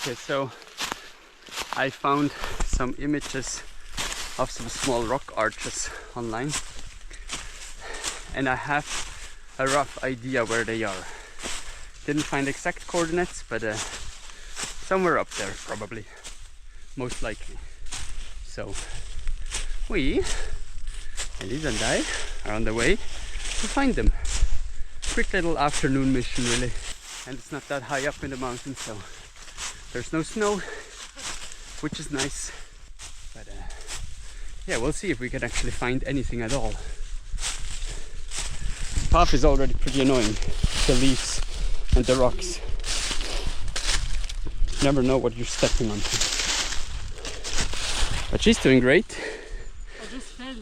Okay, so I found some images of some small rock arches online, and I have a rough idea where they are. Didn't find exact coordinates, but somewhere up there probably, most likely. So we, Elise and I, are on the way to find them. Quick little afternoon mission really, and it's not that high up in the mountain, so there's no snow, which is nice. But yeah, we'll see if we can actually find anything at all. Path is already pretty annoying, the leaves and the rocks. You never know what you're stepping onto. But she's doing great. I just fell.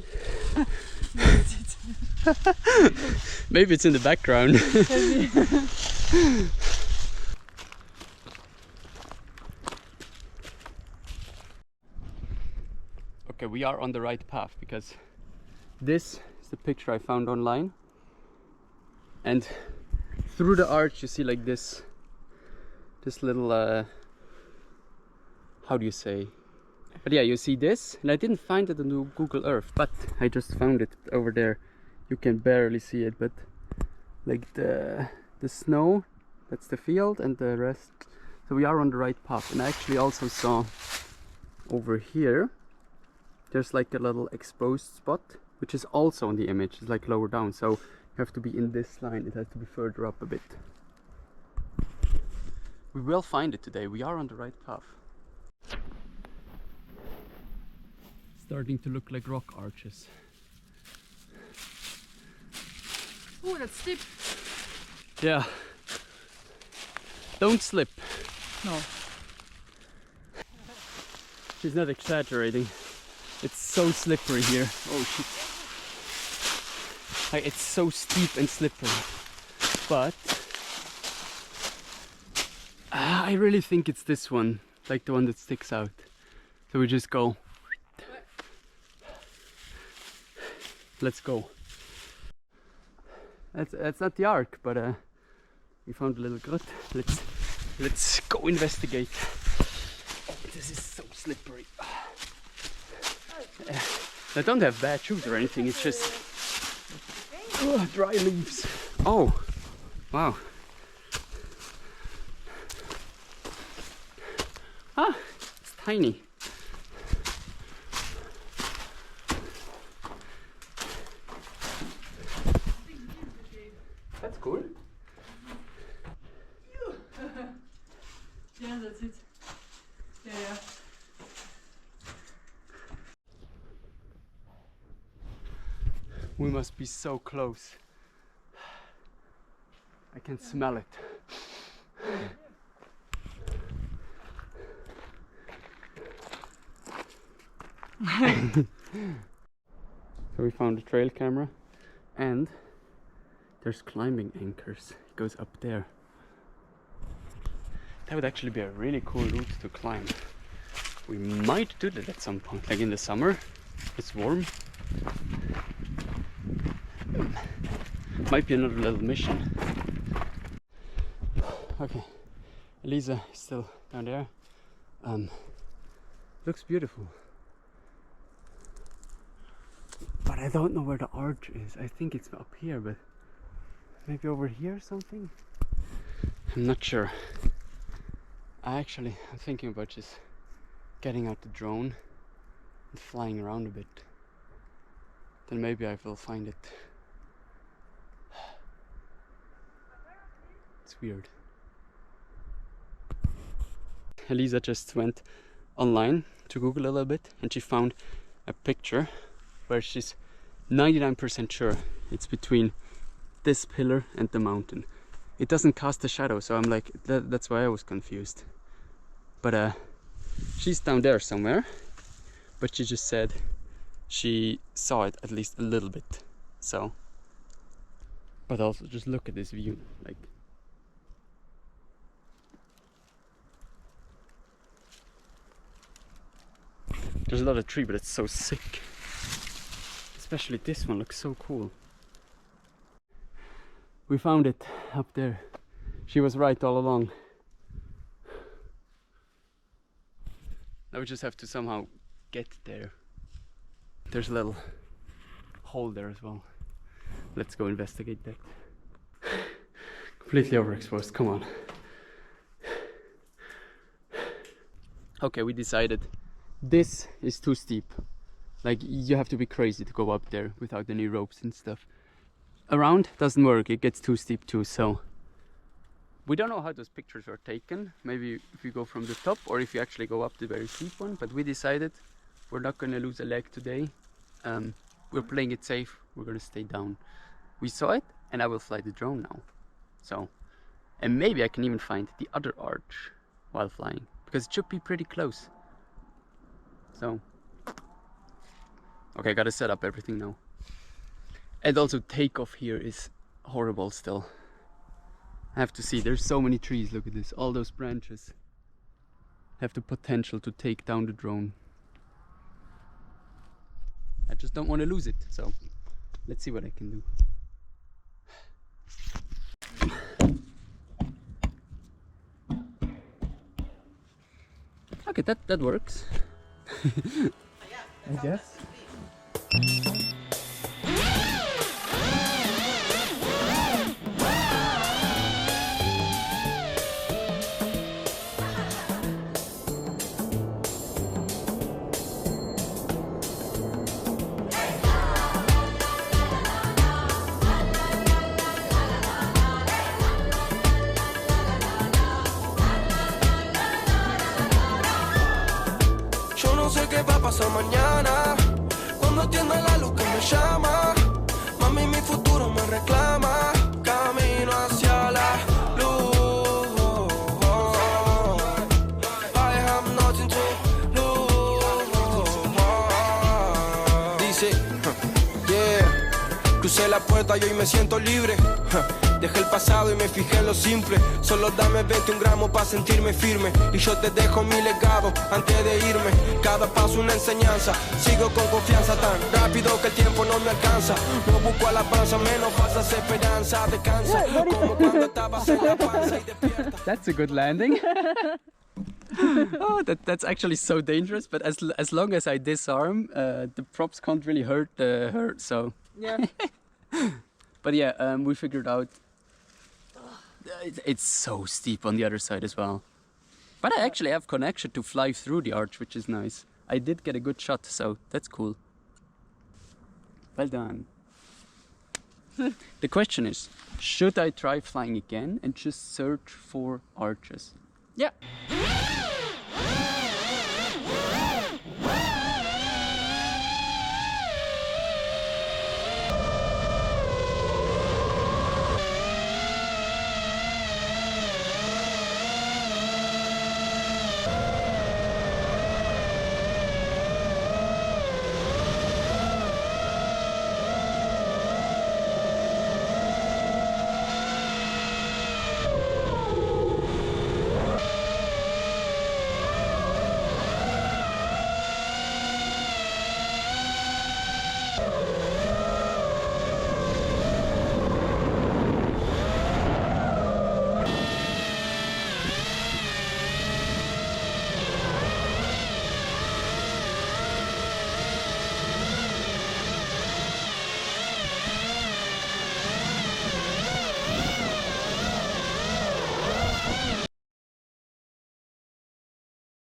Maybe it's in the background. Okay, we are on the right path because this is the picture I found online, and through the arch you see like this little how do you say, but yeah, you see this, and I didn't find it on Google Earth, but I just found it over there. You can barely see it, but like the snow, that's the field, and the rest. So we are on the right path. And I actually also saw over here there's like a little exposed spot, which is also on the image. It's like lower down, so you have to be in this line. It has to be further up a bit. We will find it today. We are on the right path. Starting to look like rock arches. Oh, that's steep. Yeah. Don't slip. No. She's not exaggerating. It's so slippery here. Oh shit. Like, it's so steep and slippery. But I really think it's this one, like the one that sticks out. So we just go. Let's go. That's not the arc, but we found a little grot. Let's go investigate. This is so slippery. I don't have bad shoes or anything. It's just dry leaves. Oh, wow. Ah, it's tiny. That's cool. Yeah, that's it. Yeah. We must be so close. I can smell it. So we found a trail camera, and there's climbing anchors. It goes up there. That would actually be a really cool route to climb. We might do that at some point, like in the summer. It's warm. Might be another little mission. Okay, Elisa is still down there. Looks beautiful. But I don't know where the arch is. I think it's up here, but maybe over here or something? I'm not sure. I'm thinking about just getting out the drone and flying around a bit. Then maybe I will find it. It's weird. Elisa just went online to Google a little bit, and she found a picture where she's 99% sure it's between this pillar and the mountain. It doesn't cast a shadow, so I'm like, that's why I was confused. But she's down there somewhere, but she just said she saw it at least a little bit. So, but also just look at this view, like. There's a lot of tree, but it's so sick. Especially this one looks so cool. We found it up there. She was right all along. would just have to somehow get there. There's a little hole there as well. Let's go investigate that. Completely overexposed, come on. Okay, we decided this is too steep. Like, you have to be crazy to go up there without any ropes and stuff. Around doesn't work, it gets too steep too, so we don't know how those pictures are taken. Maybe if you go from the top or if you actually go up the very steep one, but we decided we're not gonna lose a leg today. We're playing it safe, we're gonna stay down. We saw it and I will fly the drone now. So, and maybe I can even find the other arch while flying, because it should be pretty close. So, okay, I gotta set up everything now. And also takeoff here is horrible still. I have to see, there's so many trees, look at this, all those branches have the potential to take down the drone. I just don't want to lose it, so let's see what I can do. Okay, that works. I guess. Pasó mañana, cuando atienda la luz que me llama, mami mi futuro me reclama, camino hacia la luz, I have nothing to lose, dice, yeah, crucé la puerta y hoy me siento libre, dejé el pasado y me fijé en lo simple. Solo dame 21 gramos para sentirme firme. Y yo te dejo mi legado antes de irme. Cada paso una enseñanza. Sigo con confianza tan rápido que el tiempo no me alcanza. No busco a la panza, menos falsas esperanzas. Descansa como cuando estabas en la panza y despierta. That's a good landing. Oh, that's actually so dangerous. But as long as I disarm, the props can't really hurt her. So Yeah. but yeah, we figured out it's so steep on the other side as well. But I actually have connection to fly through the arch, which is nice. I did get a good shot, so that's cool. Well done. The question is, should I try flying again and just search for arches? Yeah.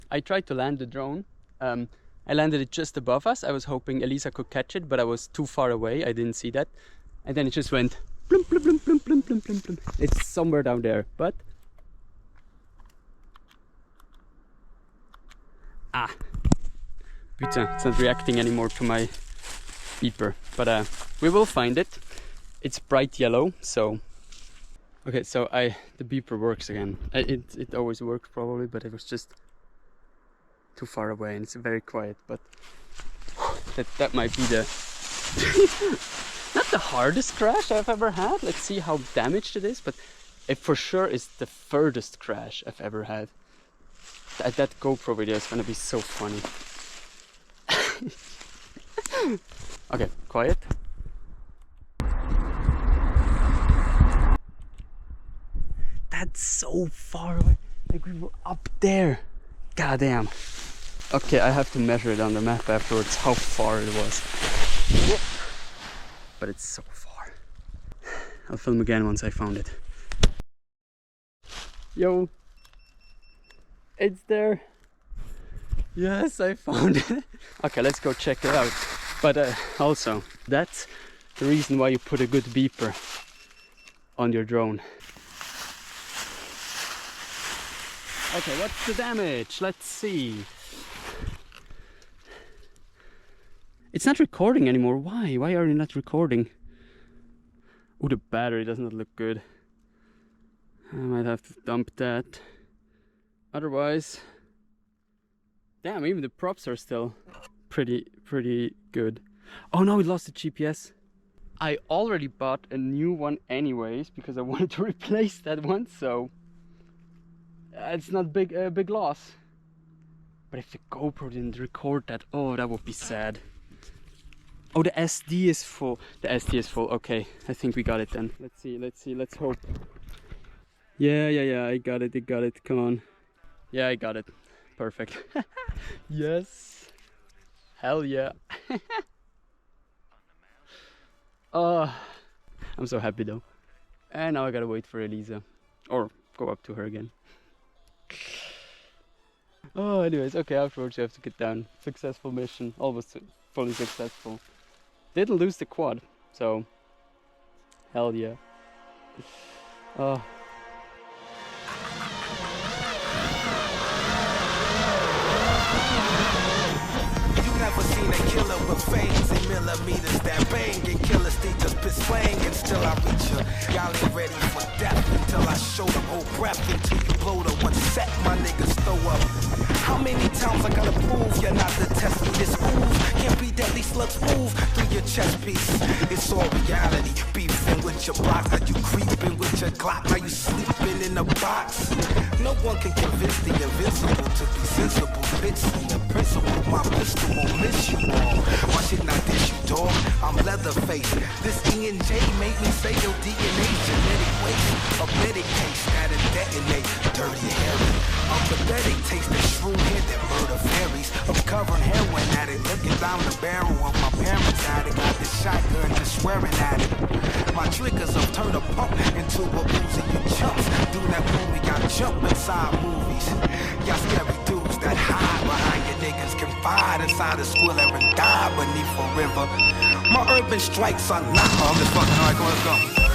I tried to land the drone. I landed it just above us. I was hoping Elisa could catch it, but I was too far away. I didn't see that. And then it just went plump, plump, plump, plump, plump, plump, plump, plump. It's somewhere down there, but... Ah! Putain, it's not reacting anymore to my beeper. But we will find it. It's bright yellow, so... Okay, so the beeper works again. It always works probably, but it was just too far away and it's very quiet, but that might be the not the hardest crash I've ever had. Let's see how damaged it is, but it for sure is the furthest crash I've ever had. That GoPro video is gonna be so funny. Okay, quiet. That's so far away. Like we were up there. God damn. Okay, I have to measure it on the map afterwards how far it was. But it's so far. I'll film again once I found it. Yo! It's there! Yes, I found it! Okay, let's go check it out. But also, that's the reason why you put a good beeper on your drone. Okay, what's the damage? Let's see. It's not recording anymore. Why? Why are you not recording? Oh, the battery does not look good. I might have to dump that. Otherwise, damn, even the props are still pretty good. Oh no, we lost the GPS. I already bought a new one anyways because I wanted to replace that one, so it's not a big loss. But if the GoPro didn't record that, oh, that would be sad. Oh, the SD is full. The SD is full. Okay, I think we got it then. Let's see. Let's hope. Yeah. I got it. Come on. Yeah, I got it. Perfect. Yes. Hell yeah. Oh, I'm so happy though. And now I gotta wait for Elisa. Or go up to her again. Oh, anyways, okay, afterwards you have to get down. Successful mission. Almost fully successful. Didn't lose the quad, so hell yeah. Oh. Never seen a killer with fangs and millimeters that bang and killers they just piss slang and still I reach ya. Y'all ain't ready for death until I show the whole breath until you blow the one set my niggas throw up. How many times I gotta prove you're not the test me? This ooze can't be deadly slugs move through your chest piece. It's all reality. Beefing with your block, now you creeping with your Glock, now you sleeping in a box. No one can convince the invincible to be sensible. Bitch, see the principle, my pistol won't miss you all. Why shouldn't I dish you, dog? I'm Leatherface. This E&J made me say your DNA genetic waste. A medication that'll detonate. Dirty Harry. I'm pathetic, taste the shroom head that murder fairies. I'm covering heroin at it, looking down the barrel of my parents' attic. Got this shotgun just swearing at it. My triggers have turned a pump into a Uzi, you chumps. Do that movie, got jump inside movies. Y'all scary dudes that hide behind your niggas can fight inside a squiller and die beneath a river. My urban strikes are not. Oh, I'm just fucking. Alright, let's go.